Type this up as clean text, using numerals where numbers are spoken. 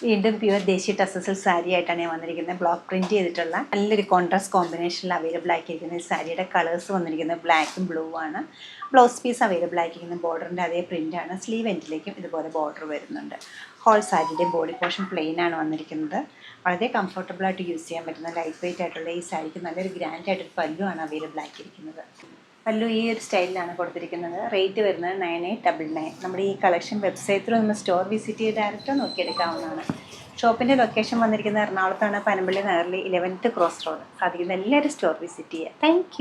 വീണ്ടും പ്യുവർ ദേശീയ ടസസിൽ സാരി ആയിട്ടാണ് ഞാൻ വന്നിരിക്കുന്നത്. ബ്ലോക്ക് പ്രിന്റ് ചെയ്തിട്ടുള്ള നല്ലൊരു കോൺട്രാസ്റ്റ് കോമ്പിനേഷനിൽ അവൈലബിൾ ആക്കിയിരിക്കുന്ന ഈ സാരിയുടെ കളേഴ്സ് വന്നിരിക്കുന്നത് ബ്ലാക്കും ബ്ലൂ ആണ്. ബ്ലൗസ് പീസ് അവൈലബിൾ ആക്കിയിരിക്കുന്ന ബോർഡറിൻ്റെ അതേ പ്രിൻ്റാണ്. സ്ലീവ് എൻഡിലേക്കും ഇതുപോലെ ബോർഡർ വരുന്നുണ്ട്. ഹോൾ സാരിയുടെ ബോഡി പോർഷൻ പ്ലെയിൻ ആണ് വന്നിരിക്കുന്നത്. വളരെ കംഫർട്ടബിളായിട്ട് യൂസ് ചെയ്യാൻ പറ്റുന്ന ലൈറ്റ് വെയിറ്റ് ആയിട്ടുള്ള ഈ സാരിക്ക് നല്ലൊരു ഗ്രാൻഡ് ആയിട്ടൊരു പല്ലു ആണ് അവൈലബിൾ ആക്കിയിരിക്കുന്നത്. പല്ലു ഈ ഒരു സ്റ്റൈലിലാണ് കൊടുത്തിരിക്കുന്നത്. റേറ്റ് വരുന്നത് 9899. നമ്മുടെ ഈ കളക്ഷൻ വെബ്സൈറ്റിൽ നമ്മൾ സ്റ്റോർ വിസിറ്റ് ചെയ്ത് ഡയറക്റ്റ് നോക്കിയെടുക്കാവുന്നതാണ്. ഷോപ്പിൻ്റെ ലൊക്കേഷൻ വന്നിരിക്കുന്നത് എറണാകുളത്താണ്, പനമ്പള്ളി നഗറിൽ 11th ക്രോസ് റോഡ്. സാധിക്കുന്ന എല്ലാവരും സ്റ്റോർ വിസിറ്റ് ചെയ്യുക. താങ്ക്